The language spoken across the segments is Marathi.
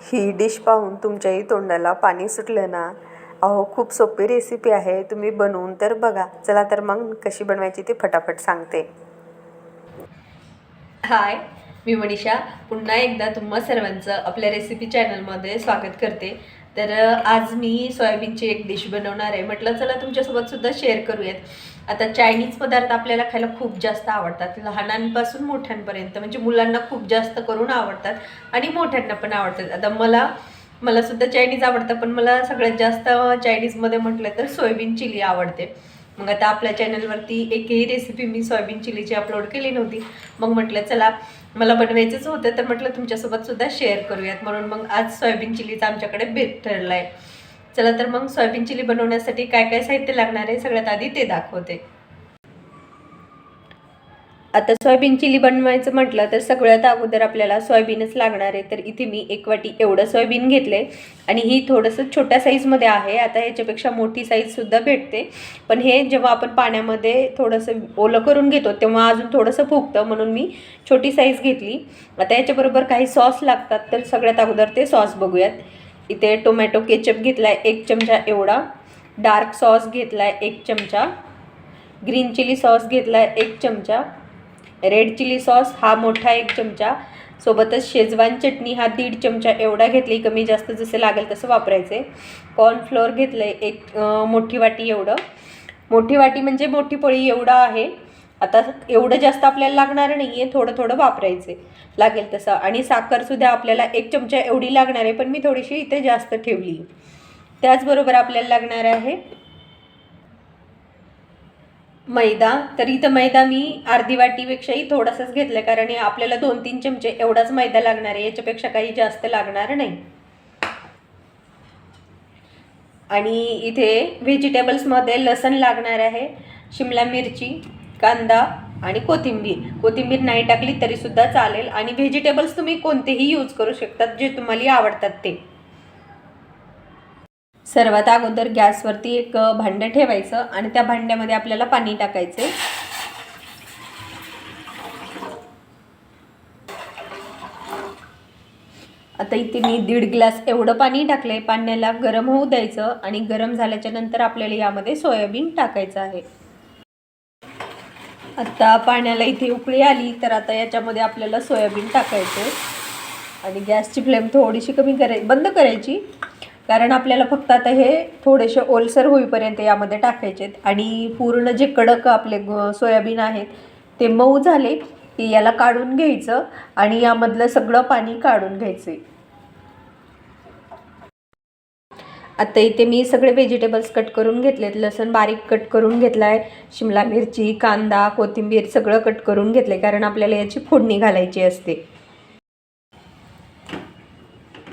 ही डिश पाहून तुमच्याही तोंडाला पाणी सुटलं ना? अहो, खूप सोपी रेसिपी आहे, तुम्ही बनवून तर बघा. चला तर मग कशी बनवायची ते फटाफट सांगते. हाय, मी मनीषा पुन्हा एकदा तुम्हा सर्वांचं आपल्या रेसिपी चॅनलमध्ये स्वागत करते. तर आज मी सोयाबीनची एक डिश बनवणार आहे. म्हटलं चला तुमच्यासोबत सुद्धा शेअर करूयात. आता चायनीज पदार्थ आपल्याला खायला खूप जास्त आवडतात, लहानांपासून मोठ्यांपर्यंत. म्हणजे मुलांना खूप जास्त करून आवडतात आणि मोठ्यांना पण आवडतात. आता मला सुद्धा चायनीज आवडतं, पण मला सगळ्यात जास्त चायनीजमध्ये म्हटलं तर सोयाबीन चिली आवडते. मग आता आपल्या चॅनलवरती एकही रेसिपी मी सोयाबीन चिलीची अपलोड केली नव्हती. मग म्हटलं चला मला बनवायचंच होतं, तर म्हटलं तुमच्यासोबत सुद्धा शेअर करूयात. म्हणून मग आज सोयाबीन चिलीचा आमच्याकडे बेत ठरला आहे. चला तर मग सोयाबीन चिली बनवण्यासाठी काय काय साहित्य लागणार आहे सगळ्यात आधी ते दाखवते. आता सोयाबीन चिली बनवायचं म्हटलं तर सगळ्यात अगोदर आपल्याला सोयाबीनच लागणार आहे. तर इथे मी 1 वाटी एवढं सोयाबीन घेतले आणि ही थोडंसं छोट्या साईजमध्ये आहे. आता ह्याच्यापेक्षा मोठी साईजसुद्धा भेटते, पण हे जेव्हा आपण पाण्यामध्ये थोडंसं ओलं करून घेतो तेव्हा अजून थोडंसं फुगतं, म्हणून मी छोटी साईज घेतली. आता याच्याबरोबर काही सॉस लागतात, तर सगळ्यात अगोदर ते सॉस बघूयात. इथे टोमॅटो केचप घेतला आहे 1 चमचा एवढा, डार्क सॉस घेतला आहे 1 चमचा, ग्रीन चिली सॉस घेतला आहे 1 चमचा, रेड चिली सॉस हा मोठा 1 चमचा, सोबतच शेजवान चटणी हा 1.5 चमचा एवढा घेतली. कमी जास्त जसं लागेल तसं वापरायचे. कॉर्नफ्लोअर घेतलं आहे 1 मोठी वाटी एवढं. मोठी वाटी म्हणजे मोठी पळी एवढा आहे. आता एवढं जास्त आपल्याला लागणार नाही आहे, थोडं थोडं वापरायचे लागेल तसं. आणि साखरसुद्धा आपल्याला 1 चमचा एवढी लागणार आहे, पण मी थोडीशी इथे जास्त ठेवली. त्याचबरोबर आपल्याला लागणार आहे मैदा. तर इथं मैदा मी अर्धी वाटीपेक्षाही थोडासाच घेतला, कारण आपल्याला 2-3 चमचे एवढाच मैदा लागणार आहे, याच्यापेक्षा काही जास्त लागणार नाही. आणि इथे व्हेजिटेबल्समध्ये लसण लागणार आहे, शिमला मिरची, कांदा आणि कोथिंबीर नाही टाकली तरीसुद्धा चालेल. आणि व्हेजिटेबल्स तुम्ही कोणतेही यूज करू शकतात जे तुम्हाला आवडतात ते. सर्वात अगोदर गॅसवरती एक भांडं ठेवायचं आणि त्या भांड्यामध्ये आपल्याला पाणी टाकायचं. आता इथे मी 1.5 ग्लास एवढं पाणी टाकलंय. पाण्याला गरम होऊ द्यायचं आणि गरम झाल्याच्या नंतर आपल्याला यामध्ये सोयाबीन टाकायचं आहे. आता पाण्याला इथे उकळी आली, तर आता याच्यामध्ये आपल्याला सोयाबीन टाकायचं आणि गॅसची फ्लेम थोडीशी बंद करायची, कारण आपल्याला फक्त आता हे थोडेसे ओलसर होईपर्यंत यामध्ये टाकायचे. आणि पूर्ण जे कडक आपले सोयाबीन आहेत ते मऊ झाले की याला काढून घ्यायचं आणि यामधलं सगळं पाणी काढून घ्यायचं. आता इथे मी सगळे व्हेजिटेबल्स कट करून घेतलेत. लसूण बारीक कट करून घेतला आहे, शिमला मिरची, कांदा, कोथिंबीर सगळं कट करून घेतले, कारण आपल्याला याची फोडणी घालायची असते.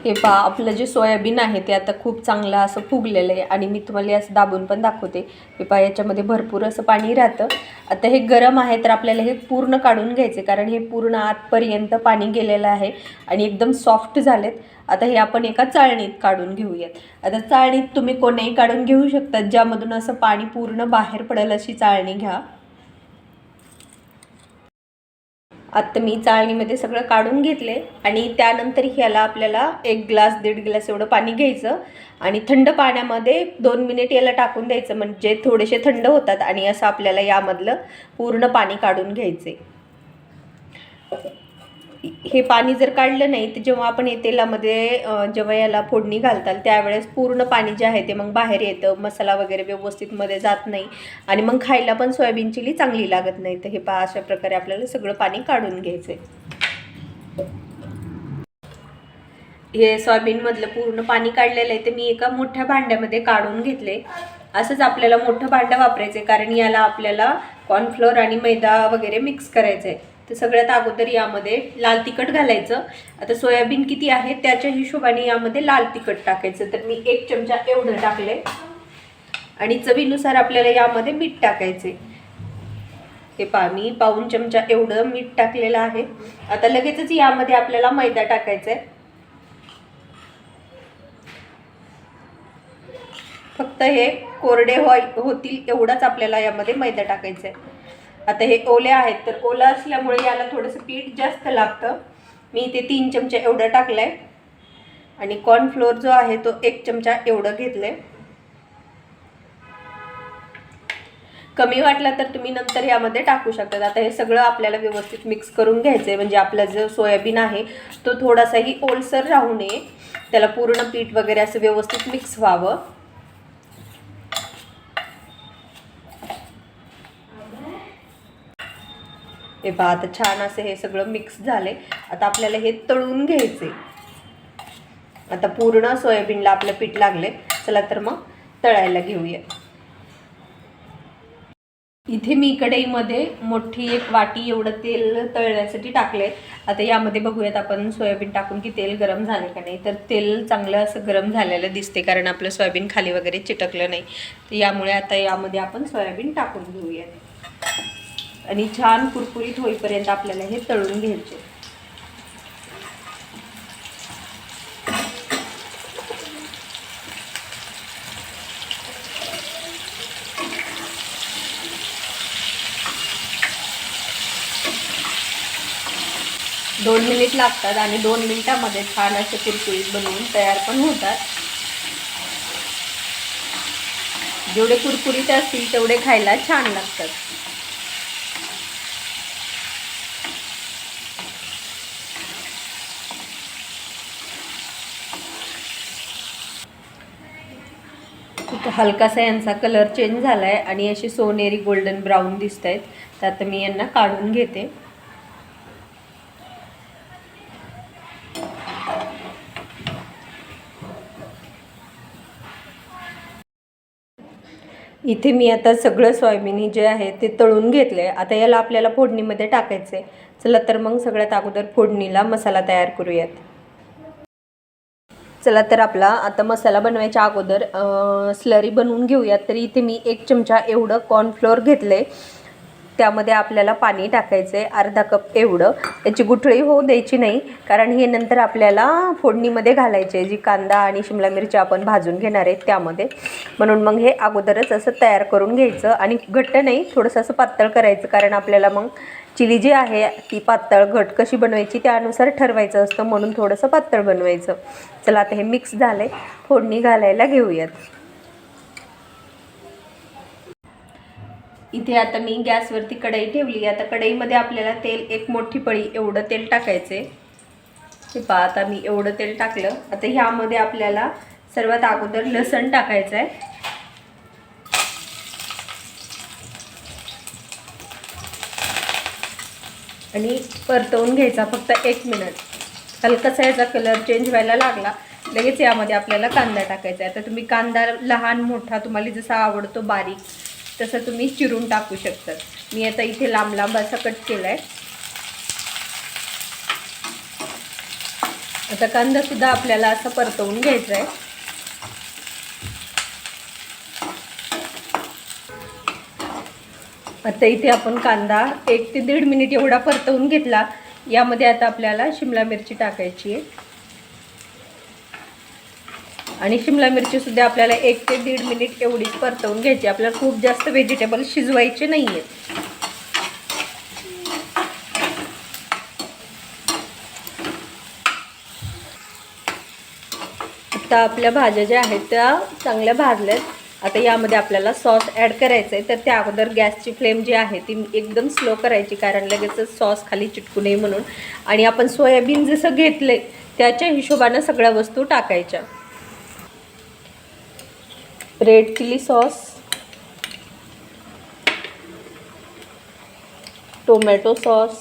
हे पहा, आपलं जे सोयाबीन आहे ते आता खूप चांगलं असं फुगलेलं आहे आणि मी तुम्हाला असं दाबून पण दाखवते. हे पहा, याच्यामध्ये भरपूर असं पाणी राहतं. आता हे गरम आहे, तर आपल्याला हे पूर्ण काढून घ्यायचे, कारण हे पूर्ण आतपर्यंत पाणी गेलेलं आहे आणि एकदम सॉफ्ट झालेत. आता हे आपण एका चाळणीत काढून घेऊयात. आता चाळणीत तुम्ही कोणीही काढून घेऊ शकतात, ज्यामधून असं पाणी पूर्ण बाहेर पडेल अशी चाळणी घ्या. आता मी चाळणीमध्ये सगळं काढून घेतले आणि त्यानंतर ह्याला आपल्याला 1 ग्लास 1.5 ग्लास एवढं पाणी घ्यायचं आणि थंड पाण्यामध्ये 2 मिनिट याला टाकून द्यायचं, म्हणजे थोडेसे थंड होतात आणि असं आपल्याला यामधलं पूर्ण पाणी काढून घ्यायचे. हे पाणी जर काढलं नाही तर जेव्हा आपण हे तेलामध्ये जेव्हा याला फोडणी घालताल त्यावेळेस पूर्ण पाणी जे आहे ते मग बाहेर येतं, मसाला वगैरे व्यवस्थित मध्ये जात नाही आणि मग खायला पण सोयाबीन चिली चांगली लागत नाही. तर हे पहा, अशा प्रकारे आपल्याला सगळं पाणी काढून घ्यायचं. हे सोयाबीनमधलं पूर्ण पाणी काढलेलं आहे ते मी एका मोठ्या भांड्यामध्ये काढून घेतले. असंच आपल्याला मोठं भांडं वापरायचं आहे, कारण याला आपल्याला कॉर्नफ्लोअर आणि मैदा वगैरे मिक्स करायचं आहे. तर सगळ्यात अगोदर यामध्ये लाल तिखट घालायचं. आता सोयाबीन किती आहे त्याच्या हिशोबाने यामध्ये लाल तिखट टाकायचं. तर मी 1 चमचा एवढं टाकले आणि चवीनुसार आपल्याला यामध्ये मीठ टाकायचे. हे पहा, मी पाऊण चमचा एवढं मीठ टाकलेलं आहे. आता लगेचच यामध्ये आपल्याला मैदा टाकायचा आहे. फक्त हे कोरडे होतील एवढाच आपल्याला यामध्ये मैदा टाकायचा आहे. आता हे ओले आहेत, तर ओलं असल्यामुळे याला थोडंसं पीठ जास्त लागतं. मी इथे 3 चमचे एवढं टाकलं आहे. आणि कॉर्नफ्लोअर जो आहे तो 1 चमचा एवढं घेतले. कमी वाटला तर तुम्ही नंतर यामध्ये टाकू शकता. आता हे सगळं आपल्याला व्यवस्थित मिक्स करून घ्यायचं आहे, म्हणजे आपला जो सोयाबीन आहे तो थोडासाही ओलसर राहू नये, त्याला पूर्ण पीठ वगैरे असं व्यवस्थित मिक्स व्हावं. हे पहा आता छान असं हे सगळं मिक्स झाले. आता आपल्याला हे तळून घ्यायचे. आता पूर्ण सोयाबीनला आपलं पीठ लागले. चला तर मग तळायला घेऊया. इथे मी कढईमध्ये मोठी 1 वाटी एवढं तेल तळण्यासाठी टाकले. आता यामध्ये बघूयात आपण सोयाबीन टाकून की तेल गरम झाले का नाही. तर तेल चांगलं असं गरम झालेलं दिसते, कारण आपलं सोयाबीन खाली वगैरे चिटकलं नाही. तर यामुळे आता यामध्ये आपण सोयाबीन टाकून घेऊयात आणि छान कुरकुरीत होईपर्यंत आपल्याला हे तळून घ्यायचे. दोन मिनिट लागतात आणि 2 मिनिटांमध्ये छान असे कुरकुरीत बनवून तयार पण होतात. जेवढे कुरकुरीत असतील तेवढे खायला छान लागतात. हलकासा यांचा कलर चेंज झाला आहे आणि असे सोनेरी गोल्डन ब्राऊन दिसत आहेत. तर आता मी यांना काढून घेते. इथे मी आता सगळं सोयाबीन जे आहे ते तळून घेतले. आता याला आपल्याला फोडणीमध्ये टाकायचं आहे. चला तर मग सगळ्यात अगोदर फोडणीला मसाला तयार करूयात. चला तर आपला आता मसाला बनवायच्या अगोदर स्लरी बनवून घेऊयात. तर इथे मी 1 चमचा एवढं कॉर्नफ्लोअर घेतले. त्यामध्ये आपल्याला पाणी टाकायचं आहे अर्धा कप एवढं. त्याची गुठळी होऊ द्यायची नाही, कारण हे नंतर आपल्याला फोडणीमध्ये घालायचे आहे, जी कांदा आणि शिमला मिरची आपण भाजून घेणार आहेत त्यामध्ये. म्हणून मग हे अगोदरच असं तयार करून घ्यायचं आणि घट्ट नाही, थोडंसं असं पातळ करायचं, कारण आपल्याला मग चिली जी आहे ती पातळ घट कशी बनवायची त्यानुसार ठरवायचं असतं, म्हणून थोडंसं पातळ बनवायचं. चला आता हे मिक्स झालं आहे, फोडणी घालायला घेऊयात. इथे आता मी गॅसवरती कढई ठेवली. आता कढईमध्ये आपल्याला तेल 1 मोठी पळी एवढं तेल टाकायचं आहे. हे पहा आता मी एवढं तेल टाकलं. आता ह्यामध्ये आपल्याला सर्वात अगोदर लसण टाकायचं आहे. आणि परतवून घ्यायचा फक्त 1 मिनिट. हलकासा याचा कलर चेंज व्हायला लागला लगेच यामध्ये आपल्याला कांदा टाकायचा आहे. आता तुम्ही कांदा लहान मोठा तुम्हाला जसा आवडतो बारीक तसं तुम्ही चिरून टाकू शकता. मी आता इथे लांब लांब असा कट केला आहे. आता कांदासुद्धा आपल्याला असं परतवून घ्यायचा आहे. आता इथे आपण कांदा 1 ते 1.5 मिनिट एवढा परतवून घेतला. यामध्ये आता आपल्याला शिमला मिरची टाकायची आहे आणि शिमला मिरची सुद्धा आपल्याला 1 ते 1.5 मिनिट एवढीच परतवून घ्यायची. आपल्याला खूप जास्त व्हेजिटेबल शिजवायचे नाही आहेत. आता आपल्या भाज्या ज्या आहेत त्या चांगल्या भाजल्यात. आता यामध्ये आपल्याला सॉस ॲड करायचं आहे. तर त्या अगोदर गॅसची फ्लेम जी आहे ती एकदम स्लो करायची, कारण लगेचच सॉस खाली चिटकू नये म्हणून. आणि आपण सोयाबीन जसं घेतले त्याच्या हिशोबानं सगळ्या वस्तू टाकायच्या. Red chilli sauce, tomato sauce,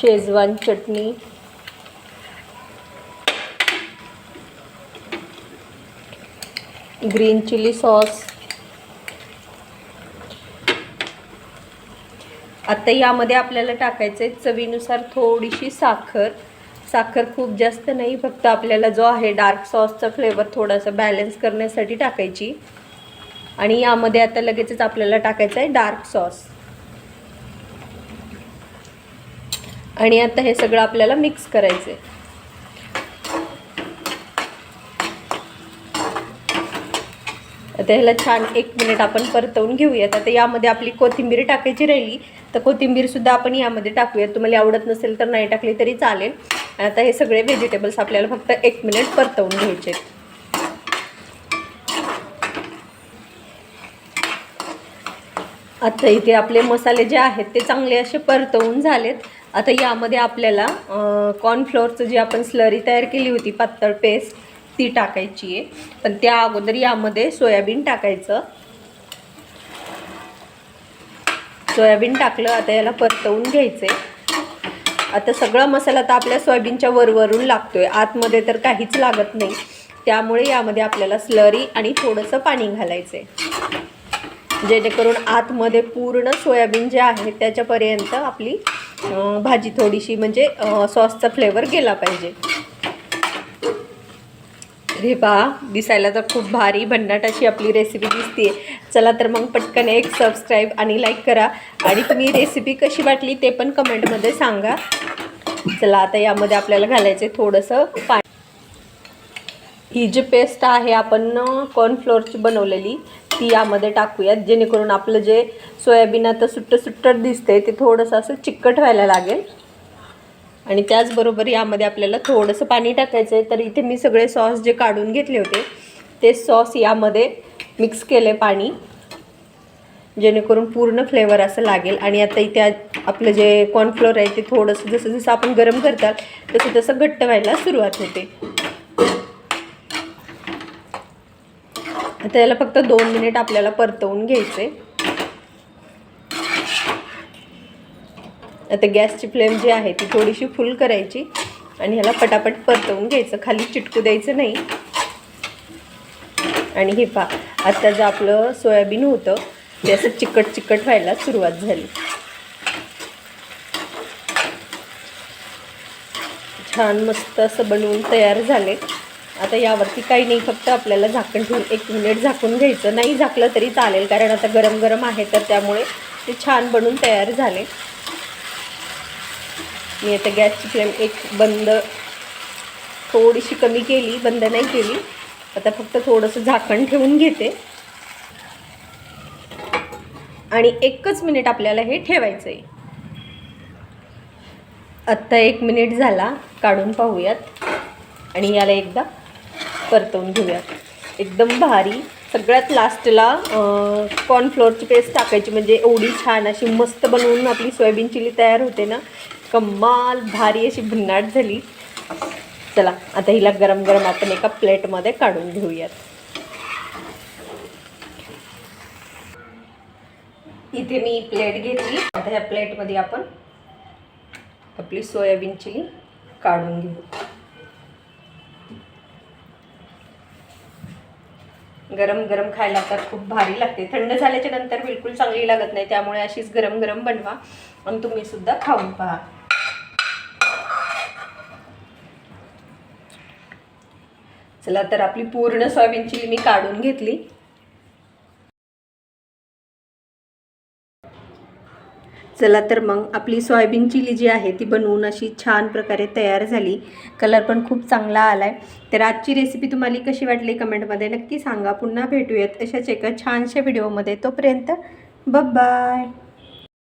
Schezwan चटणी, ग्रीन चिली सॉस. आता यामध्ये आपल्याला टाकायचं आहे चवीनुसार थोडीशी साखर. साखर खूप जास्त नाही, फक्त आपल्याला जो आहे डार्क सॉसचा फ्लेवर थोडासा बॅलन्स करण्यासाठी टाकायची. आणि यामध्ये आता लगेचच आपल्याला टाकायचं आहे डार्क सॉस. आणि आता हे सगळं आपल्याला मिक्स करायचं आहे. आता ह्याला छान 1 मिनिट आपण परतवून घेऊयात. आता यामध्ये आपली कोथिंबीर टाकायची राहिली तर कोथिंबीरसुद्धा आपण यामध्ये टाकूयात. तुम्हाला आवडत नसेल तर नाही टाकली तरी चालेल. आता हे सगळे व्हेजिटेबल्स आपल्याला फक्त 1 मिनिट परतवून घ्यायचे. आता इथे आपले मसाले जे आहेत ते चांगले असे परतवून झालेत. आता यामध्ये आपल्याला कॉर्नफ्लोअरचं जी आपण स्लरी तयार केली होती पातळ पेस्ट ती टाकायची आहे. पण त्या अगोदर यामध्ये सोयाबीन टाकायचं. सोयाबीन टाकलं. आता याला परतवून घ्यायचे. आता सगळा मसाला तर आपल्या सोयाबीनच्या वरवरून लागतोय, आतमध्ये तर काहीच लागत नाही. त्यामुळे यामध्ये आपल्याला स्लरी आणि थोडंसं पाणी घालायचं आहे, जेणेकरून आतमध्ये पूर्ण सोयाबीन जे आहे त्याच्यापर्यंत आपली भाजी थोडीशी म्हणजे सॉसचा फ्लेवर गेला पाहिजे. हे पहा, दिसायला तर खूप भारी भन्नाट अशी आपली रेसिपी दिसते. चला तर मग पटकन एक सबस्क्राईब आणि लाईक करा आणि तुम्ही रेसिपी कशी वाटली ते पण कमेंटमध्ये सांगा. चला आता यामध्ये आपल्याला घालायचे थोडंसं पाणी. ही जी पेस्ट आहे आपण कॉर्नफ्लोअरची बनवलेली ती यामध्ये टाकूयात, जेणेकरून आपलं जे सोयाबीन आता सुट्ट दिसते ते थोडंसं असं चिकट व्हायला लागेल. आणि त्याचबरोबर यामध्ये आपल्याला थोडंसं पाणी टाकायचं आहे. तर इथे मी सगळे सॉस जे काढून घेतले होते ते सॉस यामध्ये मिक्स केले पाणी, जेणेकरून पूर्ण फ्लेवर असं लागेल. आणि आता इथे आपलं जे कॉर्नफ्लोअर आहे ते थोडंसं जसं जसं आपण गरम करतात तसं तसं घट्ट व्हायला सुरुवात होते. आता याला फक्त 2 मिनिट आपल्याला परतवून घ्यायचे. आता गॅसची फ्लेम जी आहे ती थोडीशी फुल करायची आणि ह्याला पटापट परतवून घ्यायचं, खाली चिटकू द्यायचं नाही. आणि हे पहा, आता जे आपलं सोयाबीन होतं ते असं चिकट व्हायला सुरुवात झाली. छान मस्त असं बनवून तयार झाले. आता यावरती काही नाही, फक्त आपल्याला झाकण ठेवून 1 मिनिट झाकून घ्यायचं. नाही झाकलं तरी चालेल, कारण आता गरम गरम आहे तर त्यामुळे ते छान बनवून तयार झाले. मी आता गॅसची फ्लेम बंद थोडीशी कमी केली, बंद नाही केली. आता फक्त थोडंसं झाकण ठेवून घेते आणि 1च मिनिट आपल्याला हे ठेवायचं आहे. आत्ता 1 मिनिट झाला, काढून पाहूयात आणि याला एकदा परतवून घेऊयात. एकदम भारी. सगळ्यात लास्टला कॉर्नफ्लोअरची पेस्ट टाकायची, म्हणजे एवढी छान अशी मस्त बनवून आपली सोयाबीन चिली तयार होते ना. कमाल भारी अशी भन्नाट झाली. चला आता हिला गरम गरम आपण एका प्लेटमध्ये काढून घेऊयात. इथे मी प्लेट घेतली. आता ह्या प्लेटमध्ये आपण आपली सोयाबीन चिली काढून घेऊ. गरम गरम खायला तर खूप भारी लागते. थंड झाल्याच्या नंतर बिलकुल चांगली लागत नाही. त्यामुळे अशीच गरम गरम बनवा आणि तुम्ही सुद्धा खाऊन पहा. चला तर आपली पूर्ण सोयाबीन चिली मी काढून घेतली. चला तर मग आपली सोयाबीन चिली जी आहे ती बनवून अशी छान प्रकारे तयार झाली. कलर पण खूप चांगला आलाय. तर आजची रेसिपी तुम्हाला कशी वाटली कमेंटमध्ये नक्की सांगा. पुन्हा भेटूयात अशाच एका छानशा व्हिडिओमध्ये. तोपर्यंत बाय.